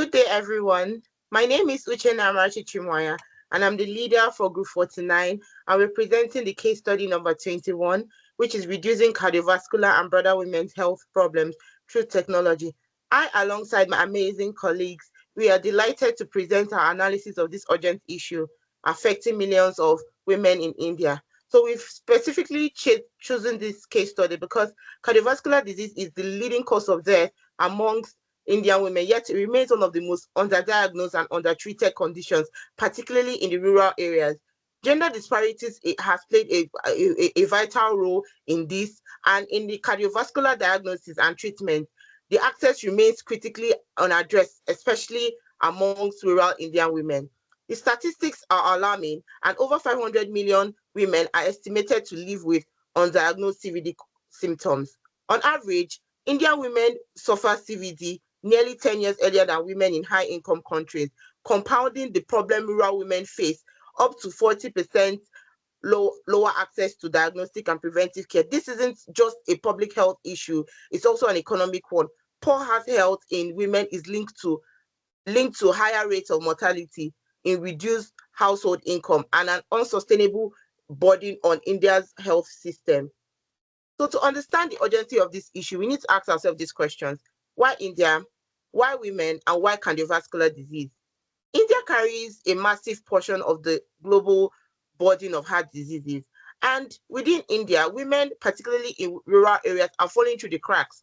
Good day, everyone. My name is Uchenna Amarachi Chimwaya, and I'm the leader for Group 49, and we're presenting the case study number 21, which is reducing cardiovascular and broader women's health problems through technology. I, alongside my amazing colleagues, we are delighted to present our analysis of this urgent issue affecting millions of women in India. So we've specifically chosen this case study because cardiovascular disease is the leading cause of death amongst Indian women, yet it remains one of the most underdiagnosed and undertreated conditions, particularly in the rural areas. Gender disparities has played a vital role in this, and in the cardiovascular diagnosis and treatment, the access remains critically unaddressed, especially amongst rural Indian women. The statistics are alarming, and over 500 million women are estimated to live with undiagnosed CVD symptoms. On average, Indian women suffer CVD nearly 10 years earlier than women in high-income countries, compounding the problem rural women face, up to 40% lower access to diagnostic and preventive care. This isn't just a public health issue, it's also an economic one. Poor health in women is linked to higher rates of mortality, in reduced household income, and an unsustainable burden on India's health system. So to understand the urgency of this issue, we need to ask ourselves these questions. Why India? Why women? And why cardiovascular disease? India carries a massive portion of the global burden of heart diseases. And within India, women, particularly in rural areas, are falling through the cracks.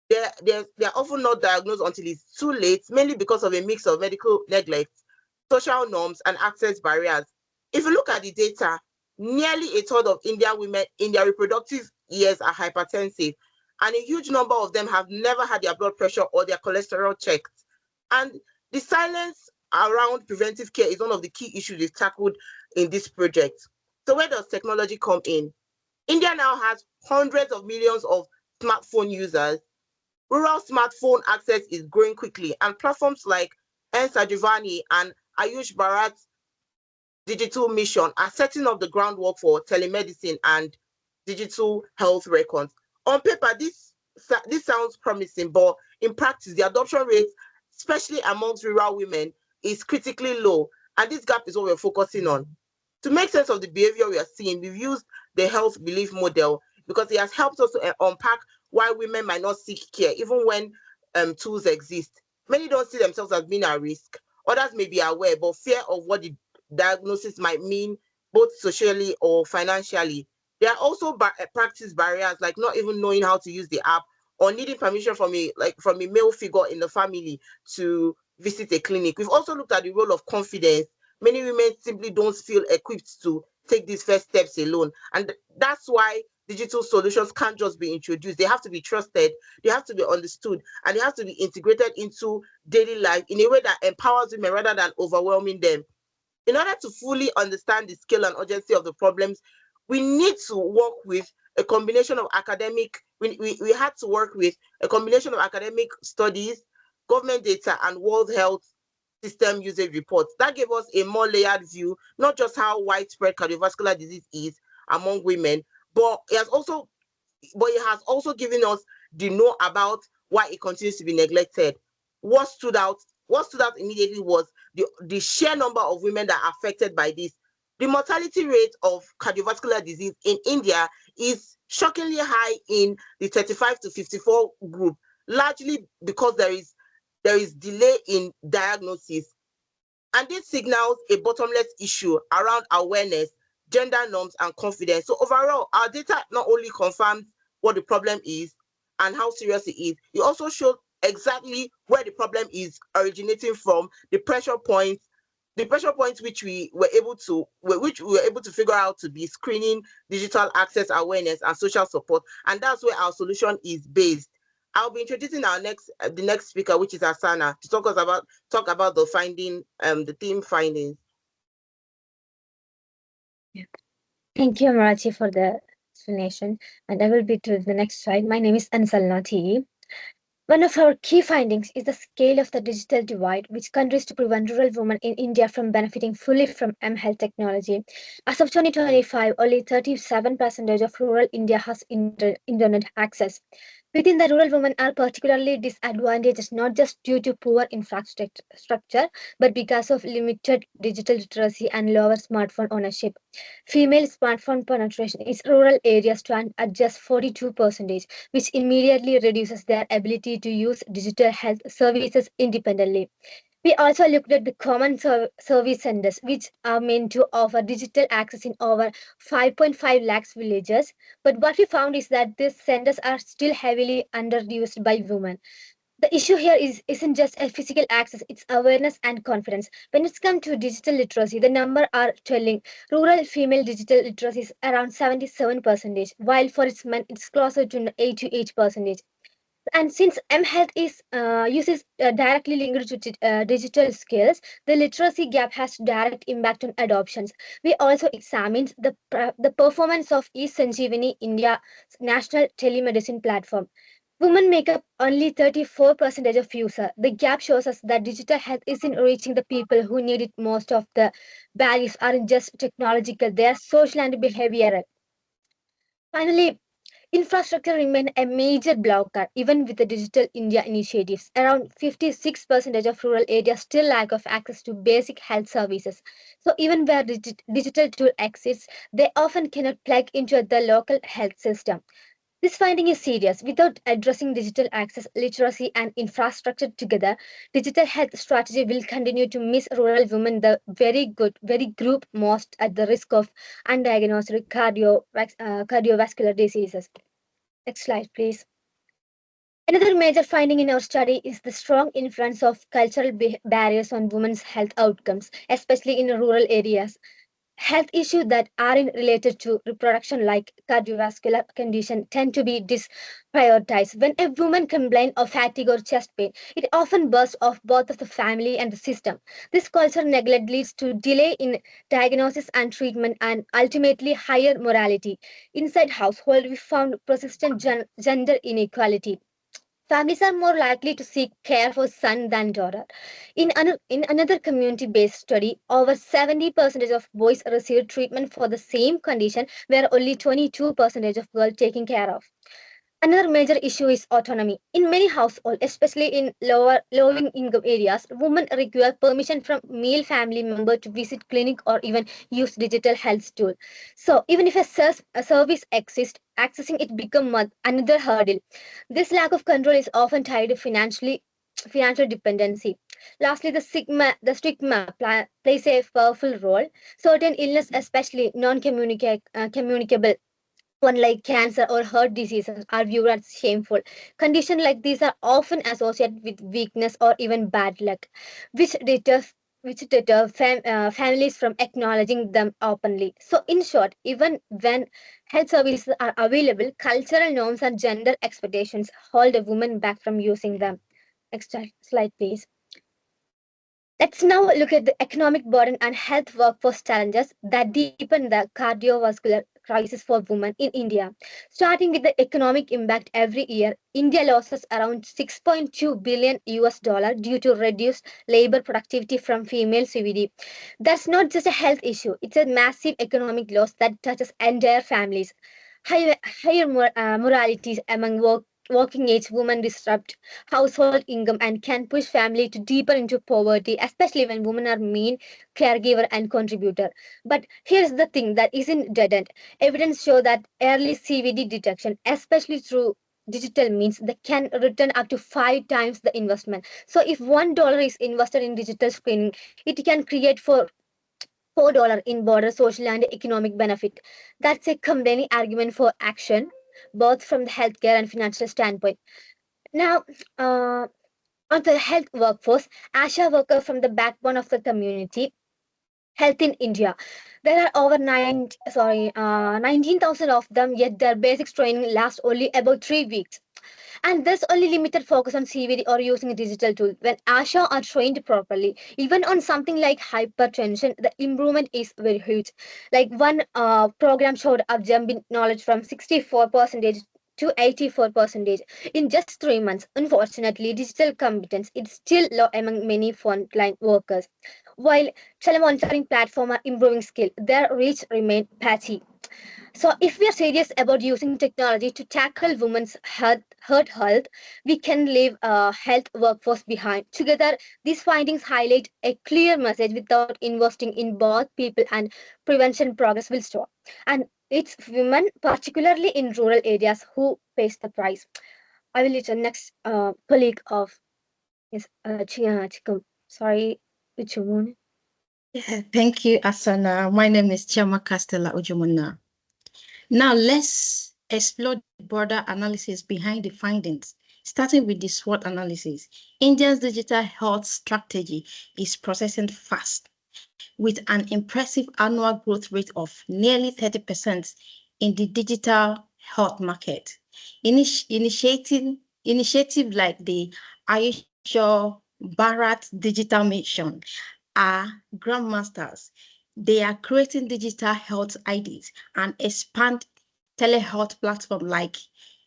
They're often not diagnosed until it's too late, mainly because of a mix of medical neglect, social norms, and access barriers. If you look at the data, nearly a third of Indian women in their reproductive years are hypertensive, and a huge number of them have never had their blood pressure or their cholesterol checked. And the silence around preventive care is one of the key issues we've tackled in this project. So where does technology come in? India now has hundreds of millions of smartphone users. Rural smartphone access is growing quickly, and platforms like N. and Ayush Bharat's digital mission are setting up the groundwork for telemedicine and digital health records. On paper, this sounds promising, but in practice, the adoption rate, especially amongst rural women, is critically low, and this gap is what we're focusing on. To make sense of the behavior we are seeing, we've used the health belief model because it has helped us to unpack why women might not seek care, even when tools exist. Many don't see themselves as being at risk. Others may be aware, but fear of what the diagnosis might mean, both socially or financially. There are also practice barriers, like not even knowing how to use the app or needing permission from a male figure in the family to visit a clinic. We've also looked at the role of confidence. Many women simply don't feel equipped to take these first steps alone, and that's why digital solutions can't just be introduced. They have to be trusted, they have to be understood, and they have to be integrated into daily life in a way that empowers women rather than overwhelming them. In order to fully understand the scale and urgency of the problems, we need to work with a combination of we had to work with a combination of academic studies, government data, and World Health System usage reports. That gave us a more layered view, not just how widespread cardiovascular disease is among women, but it has also given us the know about why it continues to be neglected. What stood out immediately was the sheer number of women that are affected by this. The mortality rate of cardiovascular disease in India is shockingly high in the 35 to 54 group, largely because there is delay in diagnosis. And this signals a bottomless issue around awareness, gender norms, and confidence. So overall, our data not only confirms what the problem is and how serious it is, it also shows exactly where the problem is originating from, the pressure points which we were able to figure out to be screening, digital access awareness, and social support. And that's where our solution is based. I'll be introducing the next speaker, which is Asana, to talk about the team findings. Yeah. Thank you, Amarachi, for the explanation. And I will be to the next slide. My name is Ansalna T. One of our key findings is the scale of the digital divide, which continues to prevent rural women in India from benefiting fully from mHealth technology. As of 2025, only 37% of rural India has internet access. Within the rural women are particularly disadvantaged not just due to poor infrastructure but because of limited digital literacy and lower smartphone ownership. Female smartphone penetration in rural areas stand at just 42%, which immediately reduces their ability to use digital health services independently. We also looked at the common service centers, which are meant to offer digital access in over 5.5 lakhs villages. But what we found is that these centers are still heavily underused by women. The issue here isn't just a physical access, it's awareness and confidence. When it's come to digital literacy, the number are telling. Rural female digital literacy is around 77%, while for its men it's closer to 88%. And since mHealth is uses directly linked to digital skills, the literacy gap has direct impact on adoptions. We also examined the performance of eSanjeevani India's national telemedicine platform. Women make up only 34% of users. The gap shows us that digital health isn't reaching the people who need it. Most of the barriers aren't just technological, they are social and behavioral. Finally, infrastructure remains a major blocker even with the Digital India initiatives. Around 56% of rural areas still lack of access to basic health services. So even where digital tool exists, they often cannot plug into the local health system. This finding is serious. Without addressing digital access, literacy, and infrastructure together, digital health strategy will continue to miss rural women, the very group most at the risk of undiagnosed cardiovascular diseases. Next slide, please. Another major finding in our study is the strong influence of cultural barriers on women's health outcomes, especially in rural areas. Health issues that aren't related to reproduction, like cardiovascular condition, tend to be prioritized. When a woman complains of fatigue or chest pain, it often bursts off both of the family and the system. This cultural neglect leads to delay in diagnosis and treatment and ultimately higher mortality. Inside household, we found persistent gender inequality. Families are more likely to seek care for son than daughter. In another community-based study, over 70% of boys received treatment for the same condition, where only 22% of girls taken care of. Another major issue is autonomy. In many households, especially in low income areas, women require permission from male family member to visit clinic or even use digital health tool. So even if a service exists, accessing it become another hurdle. This lack of control is often tied to financial dependency. Lastly, the stigma plays a powerful role. Certain illness, especially non-communicable one like cancer or heart diseases are viewed as shameful. Conditions like these are often associated with weakness or even bad luck, which deter families from acknowledging them openly. So, in short, even when health services are available, cultural norms and gender expectations hold a woman back from using them. Next slide, please. Let's now look at the economic burden and health workforce challenges that deepen the cardiovascular crisis for women in India. Starting with the economic impact every year, India loses around 6.2 billion US dollar due to reduced labor productivity from female CVD. That's not just a health issue, it's a massive economic loss that touches entire families. Higher moralities among working age women disrupt household income and can push family to deeper into poverty, especially when women are main caregiver and contributor. But here's the thing that isn't dead end. Evidence show that early CVD detection, especially through digital means, that can return up to 5 times the investment. So if $1 is invested in digital screening, it can create for $4 in broader social and economic benefit. That's a compelling argument for action, both from the healthcare and financial standpoint. Now, on the health workforce, ASHA workers from the backbone of the community health in India. There are over 19,000 of them, yet their basic training lasts only about 3 weeks. And there's only limited focus on CVD or using a digital tool. When ASHA are trained properly, even on something like hypertension, the improvement is very huge. Like one program showed a jump in knowledge from 64% to 84% in just 3 months. Unfortunately, digital competence is still low among many frontline workers. While telemonitoring platforms are improving skill, their reach remain patchy. So, if we are serious about using technology to tackle women's health, we can leave a health workforce behind. Together, these findings highlight a clear message: without investing in both people and prevention, progress will stop. And it's women, particularly in rural areas, who pays the price. I will let the next colleague of yes, Chikam. Sorry, Uchumun. Yeah, thank you, Asana. My name is Chiamaka Stella Ujumuna. Now let's explore the broader analysis behind the findings, starting with the SWOT analysis. India's digital health strategy is processing fast, with an impressive annual growth rate of nearly 30% in the digital health market. Initiative like the Ayush Bharat Digital Mission are grandmasters. They are creating digital health IDs and expand telehealth platform like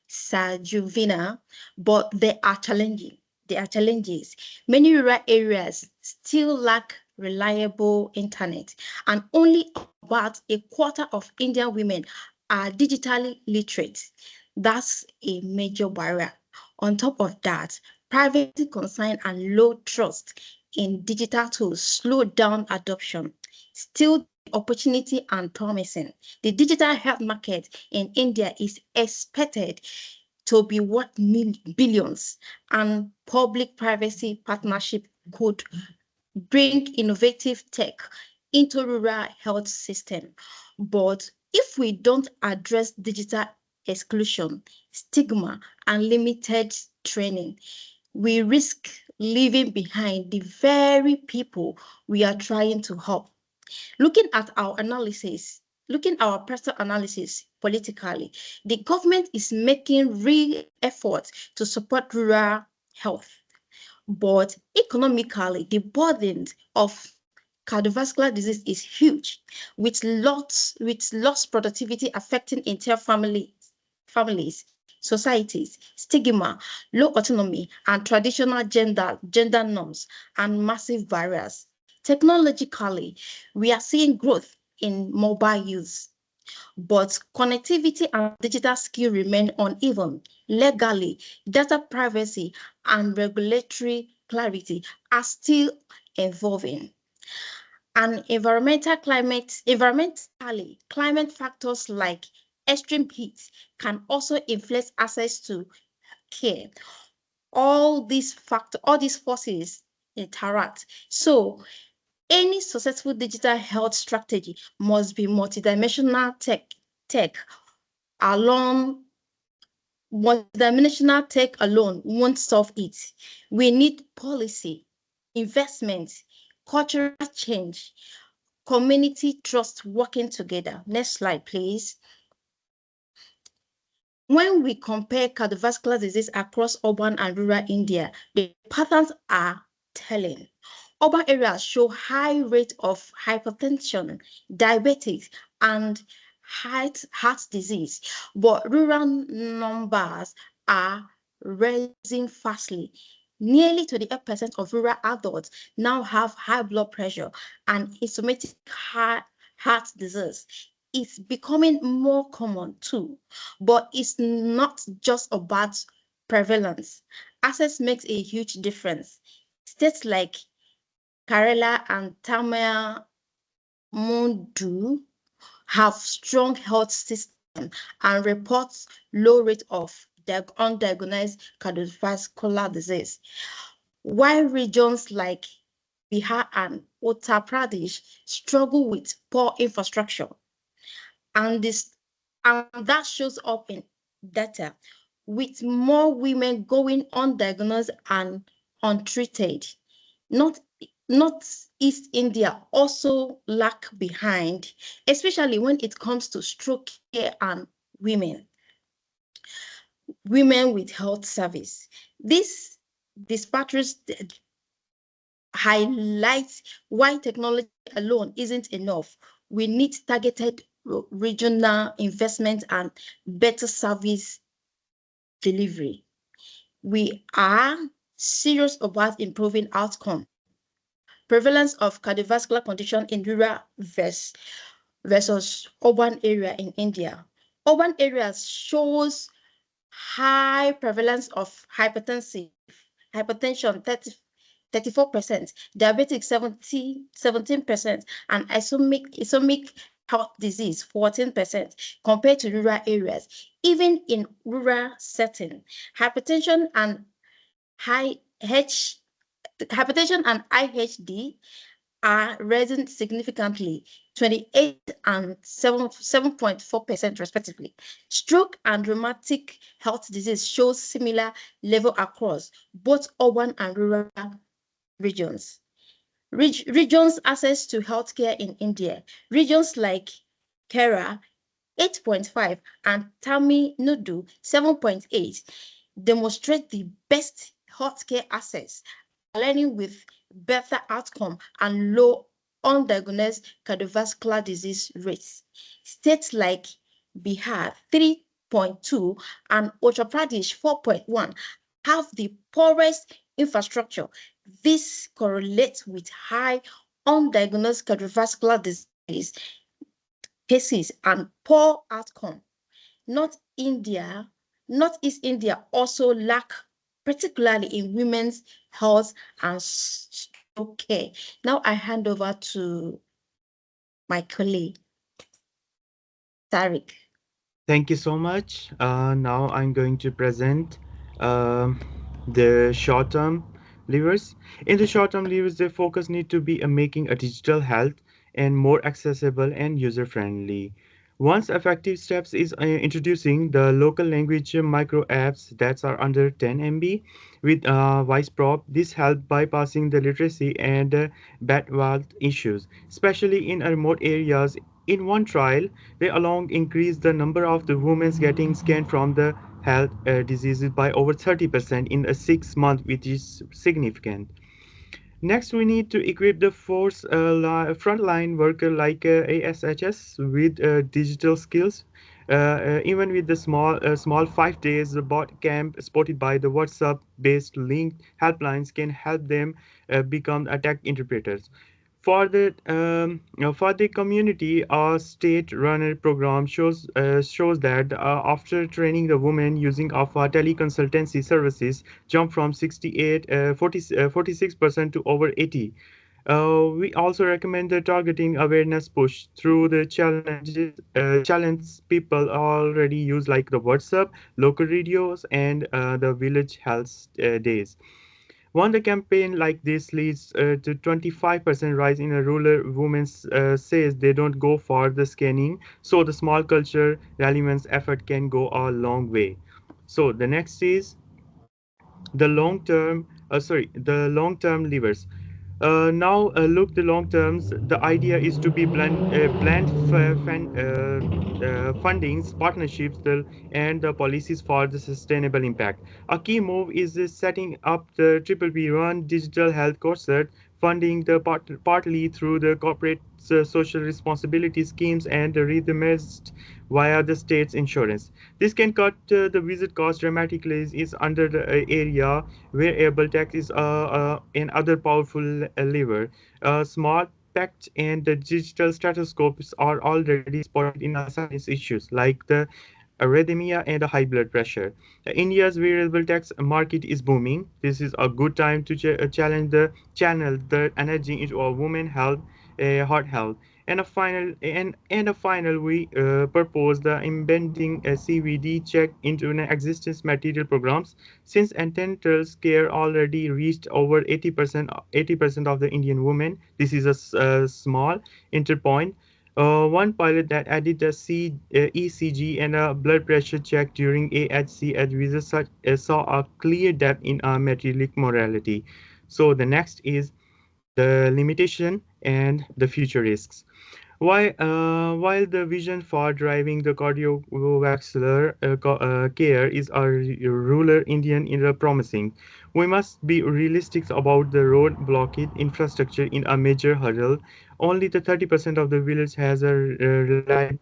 Sajuvina, but there are challenging. There are challenges. Many rural areas still lack reliable internet, and only about a quarter of Indian women are digitally literate. That's a major barrier. On top of that, privacy concern and low trust in digital tools slow down adoption. Still, the opportunity and promising. The digital health market in India is expected to be worth billions, and public privacy partnership could bring innovative tech into rural health system. But if we don't address digital exclusion, stigma, and limited training, we risk leaving behind the very people we are trying to help. Looking at our analysis, looking our personal analysis politically, the government is making real efforts to support rural health. But economically, the burden of cardiovascular disease is huge, with lost productivity affecting entire families, societies, stigma, low autonomy, and traditional gender norms, and massive barriers. Technologically, we are seeing growth in mobile use, but connectivity and digital skill remain uneven. Legally, data privacy and regulatory clarity are still evolving. And environmentally, climate factors like extreme heat can also influence access to care. All these forces interact. So any successful digital health strategy must be multidimensional tech alone. Multidimensional tech alone won't solve it. We need policy, investment, cultural change, community trust working together. Next slide, please. When we compare cardiovascular disease across urban and rural India, the patterns are telling. Urban areas show high rate of hypertension, diabetes, and heart disease, but rural numbers are rising fastly. Nearly 28% of rural adults now have high blood pressure and ischemic heart disease. It's becoming more common too, but it's not just about prevalence. Access makes a huge difference. States like Kerala and Tamil Nadu have strong health systems and report low rate of undiagnosed cardiovascular disease, while regions like Bihar and Uttar Pradesh struggle with poor infrastructure. And that shows up in data, with more women going undiagnosed and untreated. Not Northeast India also lag behind, especially when it comes to stroke care and women with health service. This disparities highlights why technology alone isn't enough. We need targeted regional investment and better service delivery. We are serious about improving outcome. Prevalence of cardiovascular condition in rural versus versus urban area in India. Urban areas shows high prevalence of hypertension 34%, diabetic 17%, and ischemic heart disease 14% compared to rural areas. Even in rural setting, hypertension and high H hypertension and IHD are rising significantly, 28 and 7.4% respectively. Stroke and rheumatic health disease shows similar level across both urban and rural regions. Regions access to healthcare in India. Regions like Kerala 8.5 and Tamil Nadu 7.8 demonstrate the best healthcare access, aligning with better outcome and low undiagnosed cardiovascular disease rates. States like Bihar 3.2 and Uttar Pradesh 4.1 have the poorest infrastructure. This correlates with high undiagnosed cardiovascular disease cases and poor outcome. North India, Northeast India also lack, particularly in women's health and stroke care. Now I hand over to my colleague, Tariq. Thank you so much. Now I'm going to present um, the short-term levers. In the short-term levers, the focus need to be making a digital health and more accessible and user-friendly. Once effective steps is introducing the local language micro apps that are under 10 MB with voice prop. This help bypassing the literacy and bandwidth issues, especially in remote areas. In one trial, they along increased the number of the women getting scanned from the health diseases by over 30% in a 6 month, which is significant. Next, we need to equip the force frontline worker like ASHS with digital skills. Even with the small 5 days bot camp spotted by the WhatsApp-based linked helplines can help them become attack interpreters. For the community, our state-run program shows that after training the women using of our teleconsultancy services jump from 46% to over 80. We also recommend the targeting awareness push through the challenge people already use like the WhatsApp, local radios, and the village health days. One the campaign like this leads to 25% rise in a rural women says they don't go for the scanning, so the small culture relevance effort can go a long way. So the next is the long term levers. Now look the long terms. The idea is to be blend fundings, partnerships, and the policies for the sustainable impact. A key move is setting up the Triple B Run Digital Health Concert, funding the partly through the corporate social responsibility schemes and reimbursed via the state's insurance. This can cut the visit cost dramatically. Is under the area where able tax is an other powerful lever. Smart pact and the digital stethoscopes are already spotted in sinus issues like the arrhythmia and high blood pressure. India's wearable tax market is booming. This is a good time to challenge the channel the energy into our women health, heart health. And a final, we propose the embedding a CVD check into an existing material programs since antenatal care already reached over 80% of the Indian women. This is a small interpoint. One pilot that added a ECG and a blood pressure check during AHC as visits saw a clear depth in metabolic morality. So the next is the limitation and the future risks. While the vision for driving the cardiovascular care is a rural Indian is promising, we must be realistic about the road blockade infrastructure in a major hurdle. Only the 30% of the village has a reliable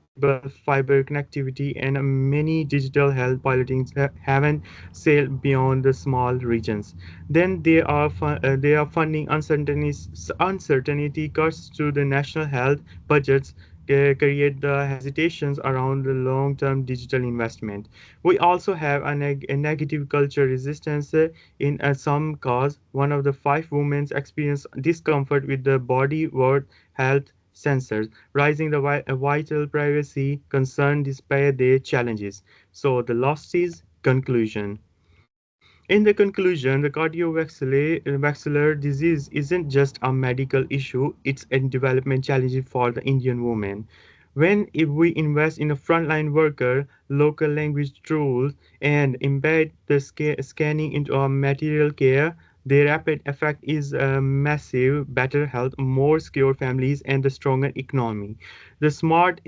fiber connectivity, and many digital health pilotings haven't sailed beyond the small regions. Then there are funding uncertainty cuts to the national health budgets, create the hesitations around the long-term digital investment. We also have a negative culture resistance in some cause. One of the five women experience discomfort with the body worth health sensors, raising the vital privacy concern despite their challenges. So the loss is conclusion. In the conclusion, the cardiovascular disease isn't just a medical issue, it's a development challenge for the Indian woman. When if we invest in a frontline worker, local language tools, and embed the scanning into our material care, the rapid effect is a massive, better health, more secure families, and a stronger economy. The smart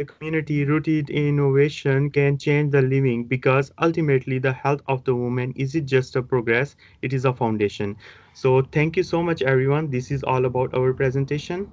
community rooted in innovation can change the living because ultimately the health of the woman isn't just a progress, it is a foundation. So thank you so much everyone. This is all about our presentation.